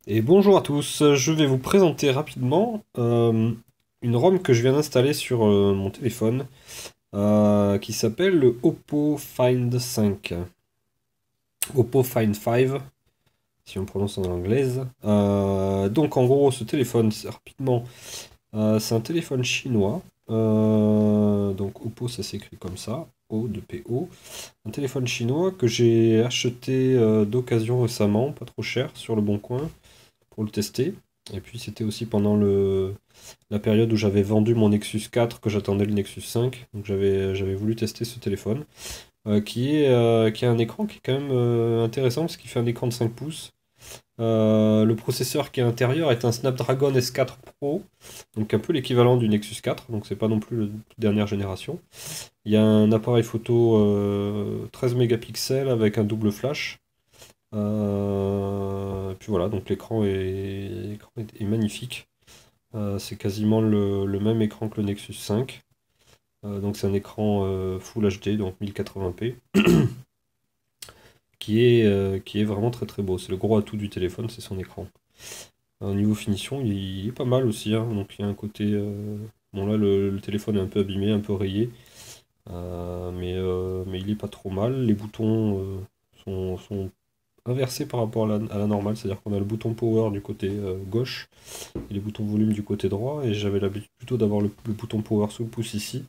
Et bonjour à tous, je vais vous présenter rapidement une ROM que je viens d'installer sur mon téléphone qui s'appelle le Oppo Find 5. Oppo Find 5, si on prononce en anglaise. Donc en gros, ce téléphone, rapidement, c'est un téléphone chinois. Donc Oppo, ça s'écrit comme ça, O de PO. Un téléphone chinois que j'ai acheté d'occasion récemment, pas trop cher, sur le Bon Coin pour le tester. Et puis c'était aussi pendant la période où j'avais vendu mon Nexus 4 que j'attendais le Nexus 5. Donc j'avais voulu tester ce téléphone qui a un écran qui est quand même intéressant parce qu'il fait un écran de 5 pouces. Le processeur qui est à l'intérieur est un Snapdragon S4 Pro, donc un peu l'équivalent du Nexus 4, donc c'est pas non plus la dernière génération. Il y a un appareil photo 13 mégapixels avec un double flash. Puis voilà, donc l'écran est magnifique. C'est quasiment le même écran que le Nexus 5. Donc c'est un écran Full HD, donc 1080p, qui est vraiment très très beau. C'est le gros atout du téléphone, c'est son écran. Au niveau finition, il est pas mal aussi, hein. Donc il y a un côté... Bon là, le téléphone est un peu abîmé, un peu rayé. Mais il est pas trop mal. Les boutons sont inversé par rapport à la normale, c'est-à-dire qu'on a le bouton power du côté gauche et les boutons volume du côté droit, et j'avais l'habitude plutôt d'avoir le bouton power sous le pouce ici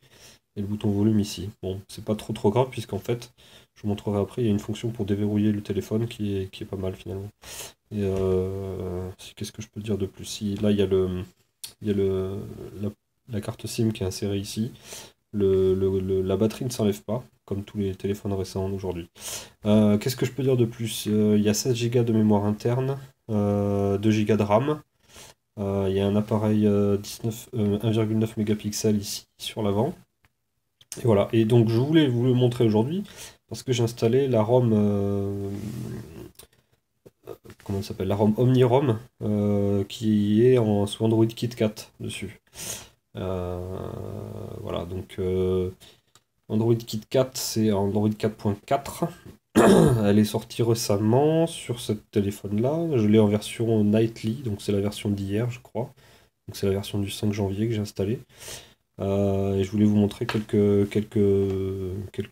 et le bouton volume ici. Bon, c'est pas trop grave puisqu'en fait, je vous montrerai après, il y a une fonction pour déverrouiller le téléphone qui est pas mal finalement. Et qu'est-ce que je peux dire de plus? Là, il y a la, la carte SIM qui est insérée ici. La batterie ne s'enlève pas, comme tous les téléphones récents aujourd'hui. Qu'est-ce que je peux dire de plus? Il y a 16 Go de mémoire interne, 2 Go de RAM. Il y a un appareil 1,9 mégapixels ici sur l'avant. Et voilà. Et donc je voulais vous le montrer aujourd'hui parce que j'ai installé la ROM, comment elle s'appelle? La ROM OmniROM qui est sous Android KitKat dessus. Euh, voilà, donc Android KitKat, c'est Android 4.4. Elle est sortie récemment sur ce téléphone-là. Je l'ai en version Nightly, donc c'est la version d'hier, je crois. Donc c'est la version du 5 janvier que j'ai installée. Et je voulais vous montrer quelque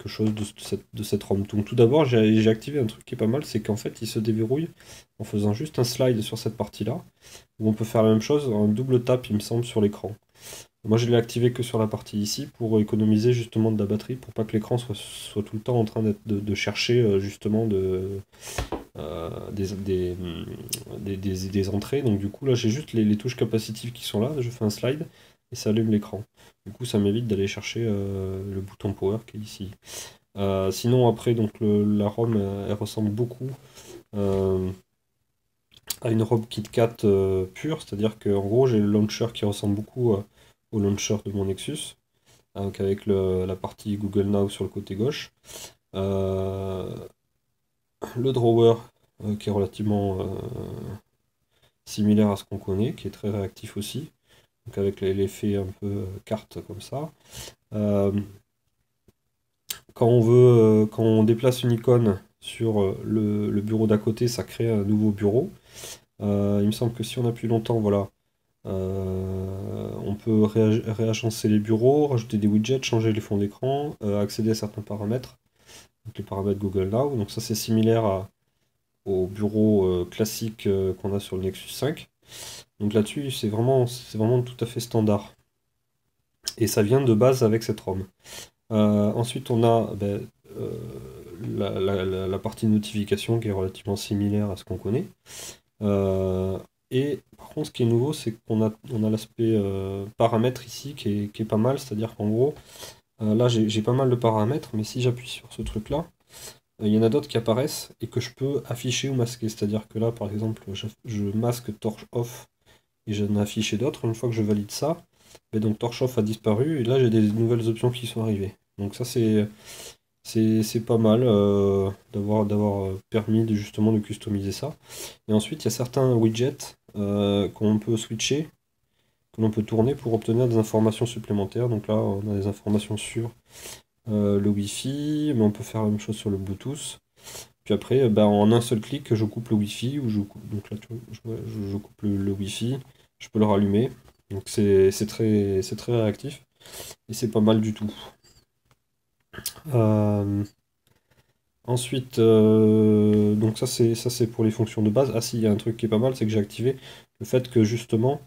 chose de cette ROM. Donc tout d'abord, j'ai activé un truc qui est pas mal, c'est qu'en fait, il se déverrouille en faisant juste un slide sur cette partie-là, où on peut faire la même chose en double tap, il me semble, sur l'écran. Moi, je l'ai activé que sur la partie ici pour économiser justement de la batterie, pour pas que l'écran soit tout le temps en train de chercher justement des entrées. Donc du coup, là, j'ai juste les touches capacitives qui sont là. Je fais un slide et ça allume l'écran. Du coup, ça m'évite d'aller chercher le bouton power qui est ici. Sinon, après, donc la ROM, elle ressemble beaucoup euh, à une ROM KitKat pure, c'est-à-dire qu'en gros, j'ai le launcher qui ressemble beaucoup au launcher de mon Nexus, donc avec la partie Google Now sur le côté gauche. Euh, le drawer qui est relativement similaire à ce qu'on connaît, qui est très réactif aussi, donc avec l'effet un peu carte comme ça. Euh, quand on déplace une icône sur le bureau d'à côté, ça crée un nouveau bureau. Il me semble que si on appuie longtemps, voilà, on peut réagencer les bureaux, rajouter des widgets, changer les fonds d'écran, accéder à certains paramètres, donc les paramètres Google Now. Donc ça c'est similaire au bureau classique qu'on a sur le Nexus 5. Donc là-dessus, c'est vraiment tout à fait standard. Et ça vient de base avec cette ROM. Ensuite, on a euh, la partie notification qui est relativement similaire à ce qu'on connaît. Et par contre, ce qui est nouveau, c'est qu'on a l'aspect paramètres ici qui est pas mal. C'est-à-dire qu'en gros, là, j'ai pas mal de paramètres, mais si j'appuie sur ce truc-là, il y en a d'autres qui apparaissent et que je peux afficher ou masquer. C'est-à-dire que là, par exemple, je masque torche off et j'en ai affiché d'autres. Une fois que je valide ça, donc torche off a disparu et là j'ai des nouvelles options qui sont arrivées. Donc ça c'est pas mal d'avoir permis justement de customiser ça. Et ensuite il y a certains widgets qu'on peut switcher, que l'on peut tourner pour obtenir des informations supplémentaires. Donc là on a des informations sur le Wi-Fi, mais on peut faire la même chose sur le Bluetooth. Puis après, ben, en un seul clic, je coupe le Wi-Fi, ou donc là, tu vois, je coupe le Wi-Fi, je peux le rallumer. Donc c'est très réactif, et c'est pas mal du tout. Euh, Ensuite, donc ça c'est pour les fonctions de base. Ah si, il y a un truc qui est pas mal, c'est que j'ai activé le fait que justement,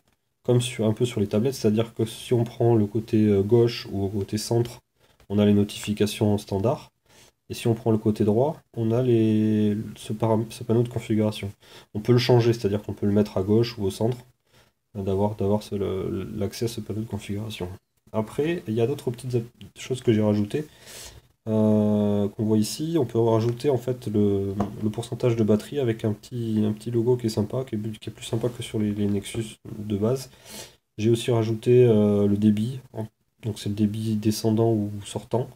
comme un peu sur les tablettes, c'est-à-dire que si on prend le côté gauche ou au côté centre, on a les notifications standard. Et si on prend le côté droit, on a ce panneau de configuration. On peut le changer, c'est-à-dire qu'on peut le mettre à gauche ou au centre, d'avoir l'accès à ce panneau de configuration. Après, il y a d'autres petites choses que j'ai rajoutées, qu'on voit ici. On peut rajouter en fait le pourcentage de batterie avec un petit logo qui est sympa, qui est plus sympa que sur les Nexus de base. J'ai aussi rajouté le débit, donc c'est le débit descendant ou sortant,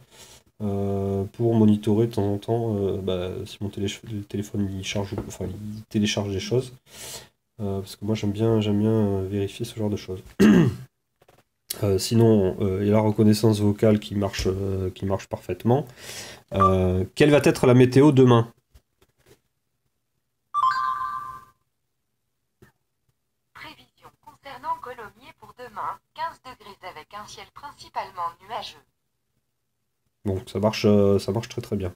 pour monitorer de temps en temps, bah, si le téléphone il charge, enfin il télécharge des choses, parce que moi j'aime bien vérifier ce genre de choses. Sinon, il y a la reconnaissance vocale qui marche parfaitement. Quelle va être la météo demain? Prévision concernant Colomiers pour demain, 15 degrés avec un ciel principalement nuageux. Bon, ça marche très très bien.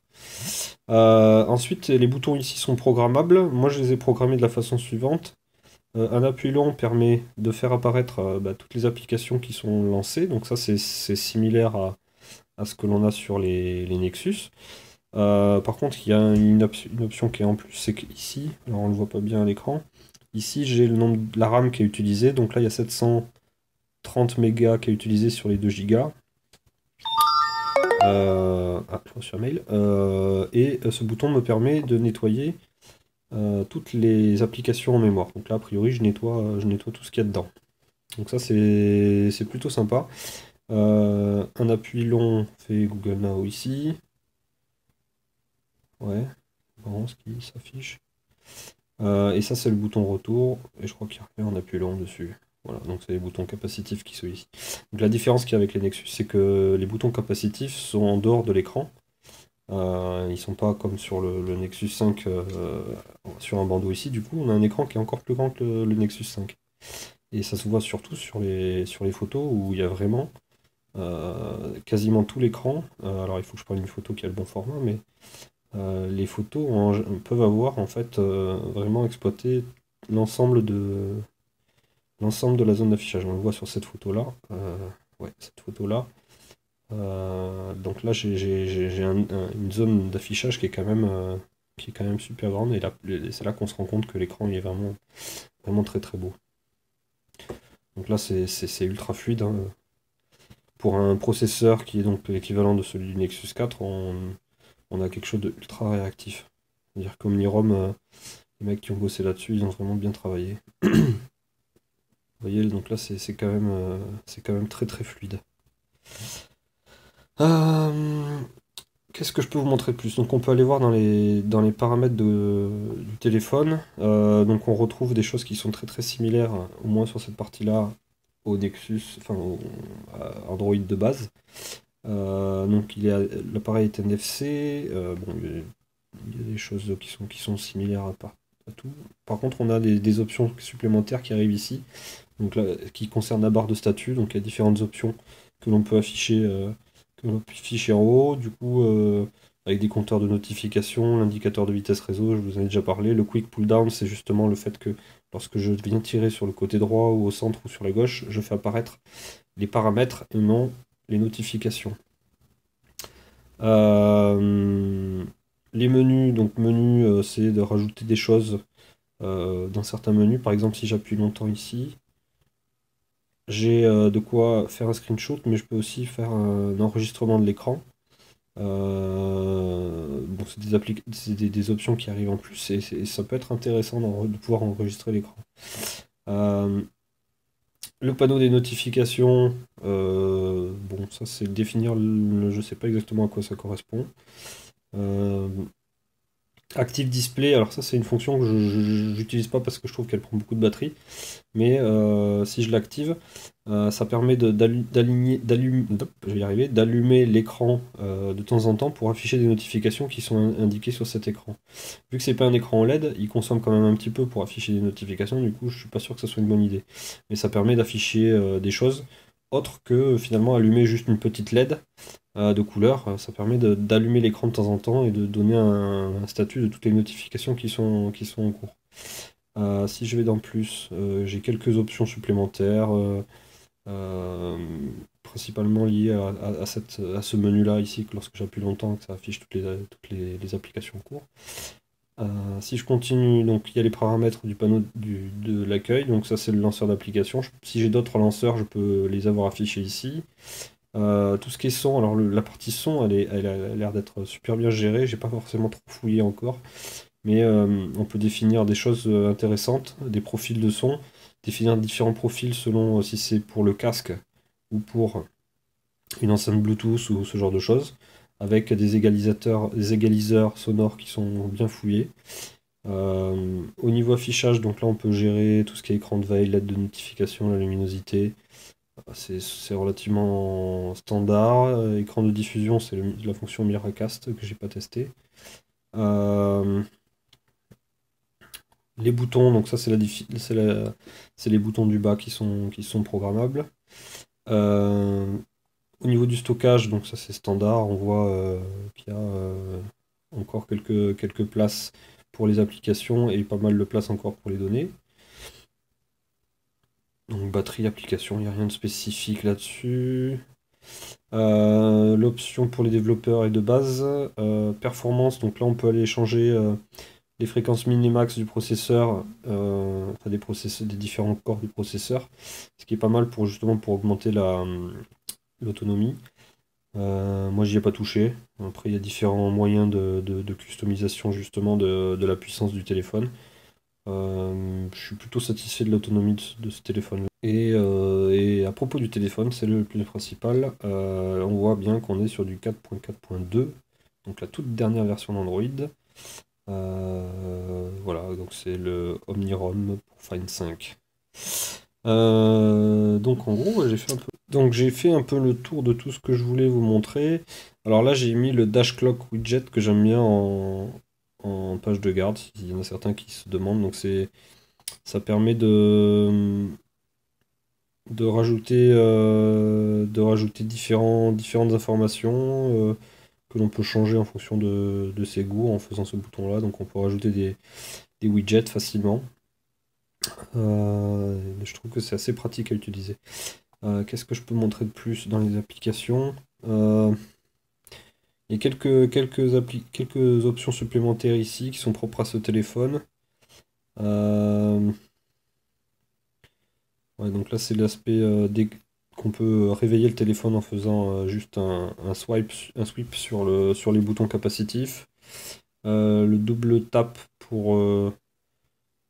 Ensuite, les boutons ici sont programmables. Moi, je les ai programmés de la façon suivante. Un appui long permet de faire apparaître bah, toutes les applications qui sont lancées. Donc ça, c'est similaire à ce que l'on a sur les Nexus. Par contre, il y a une option qui est en plus, c'est qu'ici, alors on ne le voit pas bien à l'écran, ici j'ai le nombre de la RAM qui est utilisée. Donc là, il y a 730 mégas qui est utilisé sur les 2 gigas. Je reçois un mail. Et ce bouton me permet de nettoyer toutes les applications en mémoire. Donc là, a priori, je nettoie tout ce qu'il y a dedans. Donc ça, c'est plutôt sympa. Un appui long fait Google Now ici. Ouais, bon, ce qui s'affiche. Et ça, c'est le bouton retour. Et je crois qu'il y a rien en appui long dessus. Voilà, donc c'est les boutons capacitifs qui sont ici. Donc la différence qu'il y a avec les Nexus, c'est que les boutons capacitifs sont en dehors de l'écran. Ils sont pas comme sur le Nexus 5 sur un bandeau ici. Du coup, on a un écran qui est encore plus grand que le Nexus 5. Et ça se voit surtout sur les photos où il y a vraiment quasiment tout l'écran. Alors il faut que je prenne une photo qui a le bon format, mais les photos peuvent avoir en fait vraiment exploité l'ensemble l'ensemble de la zone d'affichage. On le voit sur cette photo-là. Ouais, cette photo-là. Donc là, j'ai une zone d'affichage qui est quand même super grande. Et là, c'est là qu'on se rend compte que l'écran il est vraiment très très beau. Donc là, c'est ultra fluide, hein. Pour un processeur qui est donc l'équivalent de celui du Nexus 4, on a quelque chose de ultra réactif. C'est-à-dire qu'Omnirom, les mecs qui ont bossé là-dessus, ils ont vraiment bien travaillé. Vous voyez, donc là, c'est quand même très très fluide. Euh, Qu'est-ce que je peux vous montrer de plus? Donc on peut aller voir dans les paramètres du téléphone. Donc on retrouve des choses qui sont très très similaires, au moins sur cette partie-là, au Nexus, enfin à Android de base. Donc l'appareil est NFC. Bon, il y a des choses qui sont similaires à tout. Par contre, on a des options supplémentaires qui arrivent ici, donc là, qui concernent la barre de statut. Donc il y a différentes options que l'on peut afficher, en haut. Du coup, avec des compteurs de notification, l'indicateur de vitesse réseau, je vous en ai déjà parlé. Le quick pull down, c'est justement le fait que lorsque je viens tirer sur le côté droit ou au centre ou sur la gauche, je fais apparaître les paramètres et non les notifications. Les menus, donc menu, c'est de rajouter des choses dans certains menus. Par exemple, si j'appuie longtemps ici, j'ai de quoi faire un screenshot, mais je peux aussi faire un enregistrement de l'écran. Bon, c'est des options qui arrivent en plus et ça peut être intéressant de pouvoir enregistrer l'écran. Le panneau des notifications, bon, ça c'est définir je sais pas exactement à quoi ça correspond. Euh, Active Display, alors ça c'est une fonction que je n'utilise pas parce que je trouve qu'elle prend beaucoup de batterie, mais si je l'active, ça permet je vais y arriver, d'allumer l'écran de temps en temps pour afficher des notifications qui sont indiquées sur cet écran. Vu que c'est pas un écran OLED, il consomme quand même un petit peu pour afficher des notifications, du coup je suis pas sûr que ce soit une bonne idée. Mais ça permet d'afficher des choses autres que finalement allumer juste une petite LED de couleur. Ça permet d'allumer l'écran de temps en temps et de donner un statut de toutes les notifications qui sont en cours. Si je vais dans plus, j'ai quelques options supplémentaires, euh, principalement liées à ce menu-là ici, que lorsque j'appuie longtemps, que ça affiche toutes les applications en cours. Si je continue, donc il y a les paramètres du panneau de l'accueil, donc ça c'est le lanceur d'application. Si j'ai d'autres lanceurs, je peux les avoir affichés ici. Tout ce qui est son, alors la partie son, elle a l'air d'être super bien gérée, j'ai pas forcément trop fouillé encore, mais on peut définir des choses intéressantes, des profils de son, définir différents profils selon si c'est pour le casque ou pour une enceinte Bluetooth ou ce genre de choses, avec des égaliseurs sonores qui sont bien fouillés. Au niveau affichage, donc là on peut gérer tout ce qui est écran de veille, LED de notification, la luminosité. C'est relativement standard. Écran de diffusion, c'est la fonction Miracast que j'ai pas testé. Euh, les boutons, donc ça c'est les boutons du bas qui sont programmables. Euh, Au niveau du stockage, donc ça c'est standard. On voit qu'il y a encore quelques places pour les applications et pas mal de places encore pour les données. Donc batterie, application, il n'y a rien de spécifique là-dessus. L'option pour les développeurs est de base. Performance, donc là on peut aller changer les fréquences min-max du processeur, enfin des différents corps du processeur, ce qui est pas mal pour justement pour augmenter l'autonomie. Moi j'y ai pas touché. Après il y a différents moyens de customisation justement de la puissance du téléphone. Je suis plutôt satisfait de l'autonomie de ce téléphone. Et à propos du téléphone, c'est le plus principal, on voit bien qu'on est sur du 4.4.2, donc la toute dernière version d'Android. Voilà, donc c'est le OmniROM pour Find 5. Donc en gros, ouais, j'ai fait un peu le tour de tout ce que je voulais vous montrer. Alors là, j'ai mis le Dash Clock widget que j'aime bien en page de garde. Il y en a certains qui se demandent, donc ça permet de rajouter différentes informations que l'on peut changer en fonction de ses goûts en faisant ce bouton-là. Donc on peut rajouter des widgets facilement. Je trouve que c'est assez pratique à utiliser. Qu'est-ce que je peux montrer de plus dans les applications? Il y a quelques options supplémentaires ici qui sont propres à ce téléphone. Ouais, donc là, c'est l'aspect qu'on peut réveiller le téléphone en faisant juste un sweep sur les boutons capacitifs. Le double tap pour.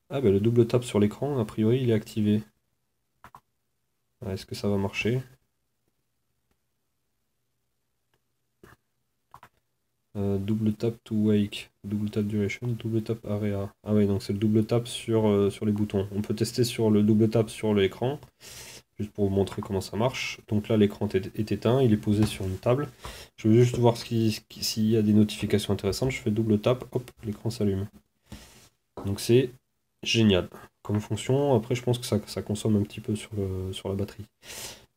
Ah, bah, le double tap sur l'écran, a priori, il est activé. Est-ce que ça va marcher? Double tap to wake, double tap duration, double tap area. Ah ouais, donc c'est le double tap sur les boutons. On peut tester sur le double tap sur l'écran, juste pour vous montrer comment ça marche. Donc là, l'écran est éteint, il est posé sur une table. Je veux juste voir s'il y a des notifications intéressantes. Je fais double tap, hop, l'écran s'allume. Donc c'est génial comme fonction. Après, je pense que ça consomme un petit peu sur la batterie.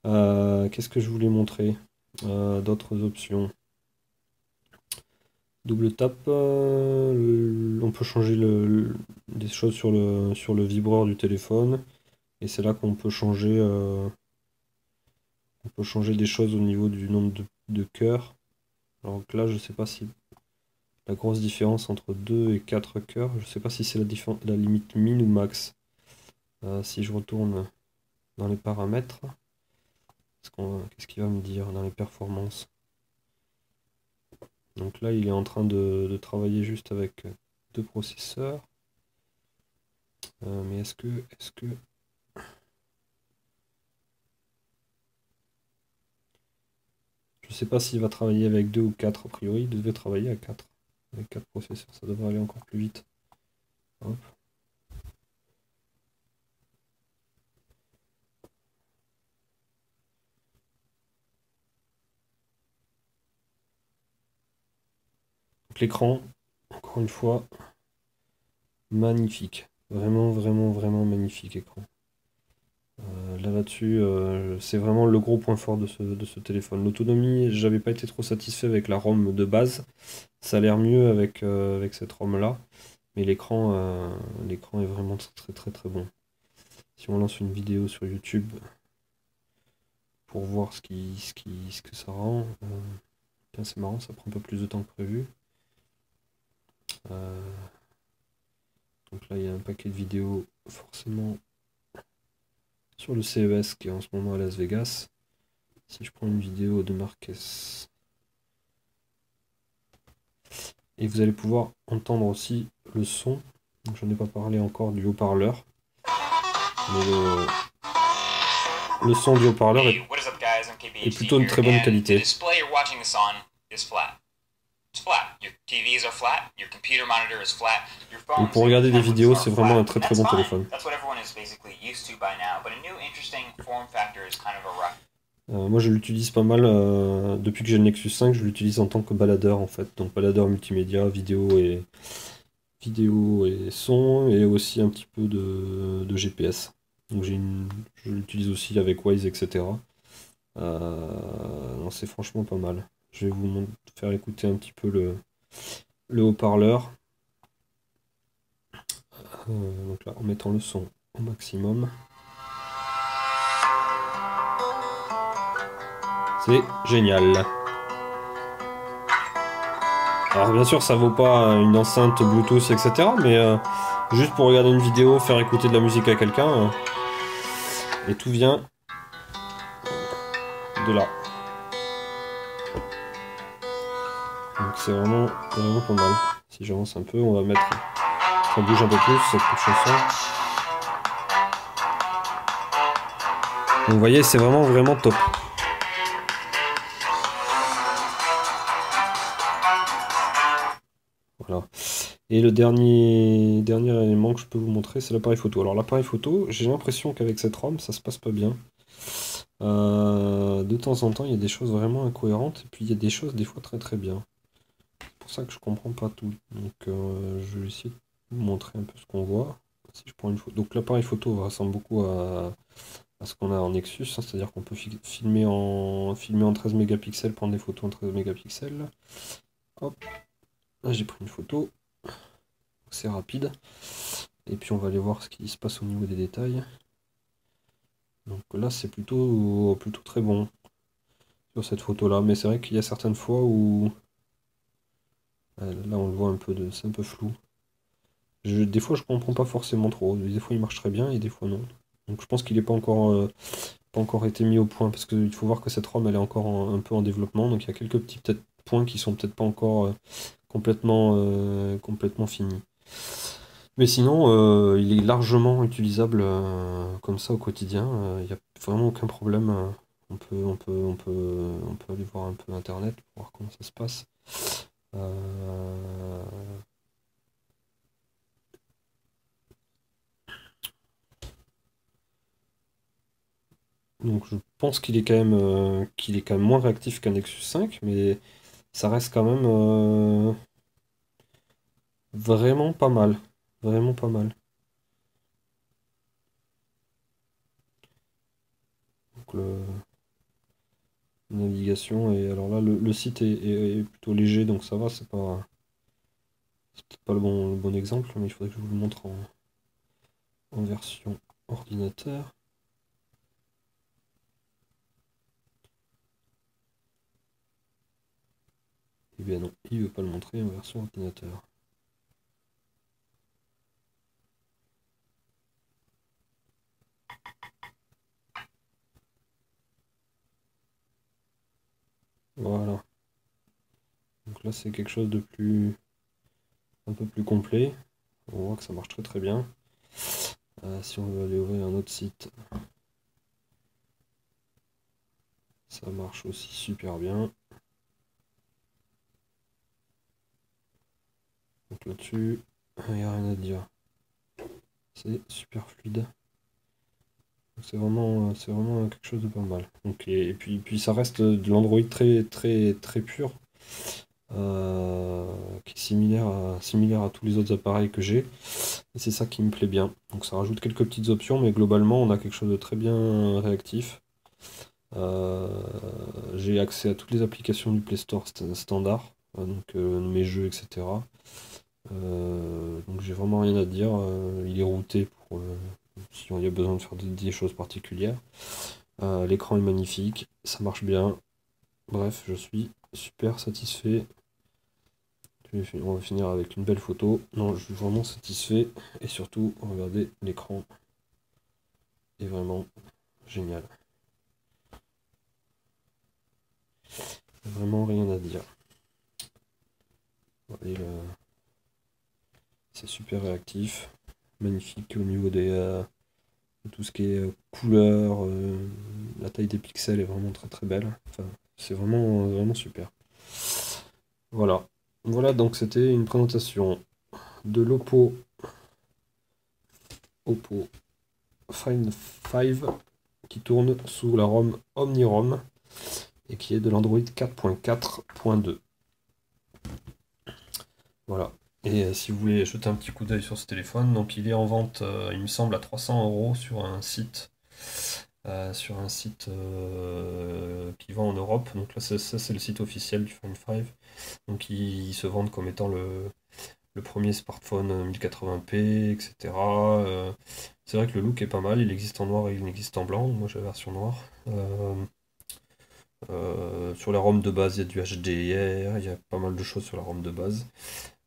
Qu'est-ce que je voulais montrer? D'autres options. Double tap, on peut changer des choses sur le vibreur du téléphone. Et c'est là qu'on peut changer, des choses au niveau du nombre de cœurs. Alors que là, je sais pas si la grosse différence entre 2 et 4 cœurs, je sais pas si c'est la limite min ou max. Si je retourne dans les paramètres, qu'est-ce qu'il va me dire dans les performances? Donc là, il est en train de travailler juste avec deux processeurs. Mais est-ce que je sais pas s'il va travailler avec 2 ou 4, a priori, il devait travailler à 4. Avec 4 processeurs, ça devrait aller encore plus vite. Hop. Donc l'écran, encore une fois, magnifique. Vraiment, vraiment, vraiment magnifique écran. Là-dessus, c'est vraiment le gros point fort de ce téléphone. L'autonomie, j'avais pas été trop satisfait avec la ROM de base. Ça a l'air mieux avec cette ROM-là. Mais l'écran est vraiment très très très très bon. Si on lance une vidéo sur YouTube pour voir ce que ça rend, c'est marrant, ça prend un peu plus de temps que prévu. Donc là, il y a un paquet de vidéos forcément sur le CES qui est en ce moment à Las Vegas. Si je prends une vidéo de Marques, et vous allez pouvoir entendre aussi le son. Donc j'en ai pas parlé encore du haut-parleur. Mais le son du haut-parleur est plutôt de très bonne qualité. Donc pour regarder des vidéos, c'est vraiment un très très bon téléphone. Moi je l'utilise pas mal depuis que j'ai le Nexus 5, je l'utilise en tant que baladeur en fait. Donc baladeur multimédia, vidéo et son, et aussi un petit peu de GPS. Donc je l'utilise aussi avec Waze, etc. Non, c'est franchement pas mal. Je vais vous faire écouter un petit peu le haut-parleur. Donc là, en mettant le son au maximum. C'est génial. Alors bien sûr, ça vaut pas une enceinte Bluetooth, etc. Mais juste pour regarder une vidéo, faire écouter de la musique à quelqu'un, et tout vient de là. Donc c'est vraiment pas mal. Si j'avance un peu, on va mettre... Ça bouge un peu plus, cette petite chanson. Donc vous voyez, c'est vraiment vraiment top. Voilà. Et le dernier élément que je peux vous montrer, c'est l'appareil photo. Alors l'appareil photo, j'ai l'impression qu'avec cette ROM, ça se passe pas bien. De temps en temps, il y a des choses vraiment incohérentes, et puis il y a des choses des fois très très bien. C'est pour ça que je comprends pas tout. Donc je vais essayer de vous montrer un peu ce qu'on voit. Si je prends une photo. Donc l'appareil photo ressemble beaucoup à ce qu'on a en Nexus, hein, c'est-à-dire qu'on peut filmer en 13 mégapixels, prendre des photos en 13 mégapixels. Hop, là j'ai pris une photo. C'est rapide. Et puis on va aller voir ce qui se passe au niveau des détails. Donc là c'est plutôt très bon sur cette photo là, mais c'est vrai qu'il y a certaines fois où là on le voit un peu, c'est un peu flou. Des fois je comprends pas forcément trop, des fois il marche très bien et des fois non. Donc je pense qu'il n'est pas encore été mis au point, parce qu'il faut voir que cette ROM elle est encore un peu en développement, donc il y a quelques petits points qui sont peut-être pas encore complètement finis. Mais sinon, il est largement utilisable comme ça au quotidien. Il n'y a vraiment aucun problème. On peut aller voir un peu Internet pour voir comment ça se passe. Euh, Donc je pense qu'il est quand même moins réactif qu'un Nexus 5, mais ça reste quand même vraiment pas mal. Vraiment pas mal. Donc navigation, et alors là le site est plutôt léger, donc ça va, c'est peut-être pas le bon exemple, mais il faudrait que je vous le montre en version ordinateur. Eh bien non, il veut pas le montrer en version ordinateur. Voilà. Donc là c'est quelque chose de un peu plus complet. On voit que ça marche très très bien. Si on veut aller ouvrir un autre site, ça marche aussi super bien. là-dessus, il n'y a rien à dire. C'est super fluide. C'est vraiment quelque chose de pas mal. Donc, puis ça reste de l'Android très, très, très pur, qui est similaire à tous les autres appareils que j'ai. Et c'est ça qui me plaît bien. Donc ça rajoute quelques petites options, mais globalement, on a quelque chose de très bien réactif. J'ai accès à toutes les applications du Play Store standard, donc mes jeux, etc. Donc j'ai vraiment rien à dire. Il est routé pour si on y a besoin de faire des choses particulières. L'écran est magnifique, ça marche bien. Bref, je suis super satisfait. On va finir avec une belle photo. Non, je suis vraiment satisfait. Et surtout, regardez, l'écran est vraiment génial. Vraiment rien à dire. Voyez, c'est super réactif. Magnifique au niveau de tout ce qui est couleur. La taille des pixels est vraiment très très belle. Enfin, c'est vraiment super. Voilà. Voilà, donc c'était une présentation de Oppo Find 5 qui tourne sous la ROM OmniROM et qui est de l'Android 4.4.2. Voilà. Et si vous voulez jeter un petit coup d'œil sur ce téléphone, donc il est en vente, il me semble, à 300 € sur un site, qui vend en Europe. Donc là, ça c'est le site officiel du Find 5. Donc ils se vendent comme étant le premier smartphone 1080p, etc. C'est vrai que le look est pas mal, il existe en noir et il existe en blanc. Moi j'ai la version noire. Sur la ROM de base, il y a du HDR, il y a pas mal de choses sur la ROM de base.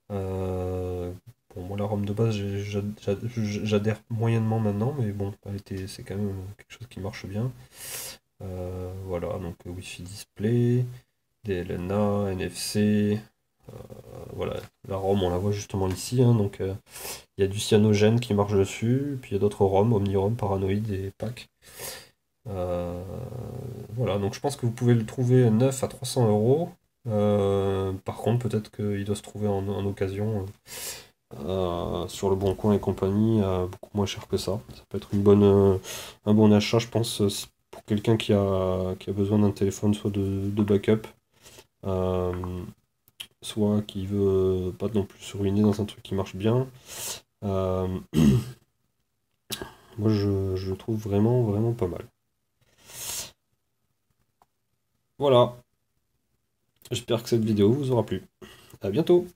Bon, moi la ROM de base, j'adhère moyennement maintenant, mais bon, c'est quand même quelque chose qui marche bien. Voilà, donc Wi-Fi display, DLNA, NFC. Voilà, la ROM, on la voit justement ici, hein, donc il y a du cyanogène qui marche dessus, puis il y a d'autres ROM, OmniROM, Paranoid et PAC. Voilà, donc je pense que vous pouvez le trouver neuf à 300 €. Par contre, peut-être qu'il doit se trouver en occasion sur le Bon Coin et compagnie, beaucoup moins cher que ça. Ça peut être un bon achat, je pense, pour quelqu'un qui a besoin d'un téléphone soit de backup, euh, soit qui veut pas non plus se ruiner dans un truc qui marche bien. Euh, Moi, je le trouve vraiment pas mal. Voilà, j'espère que cette vidéo vous aura plu. À bientôt!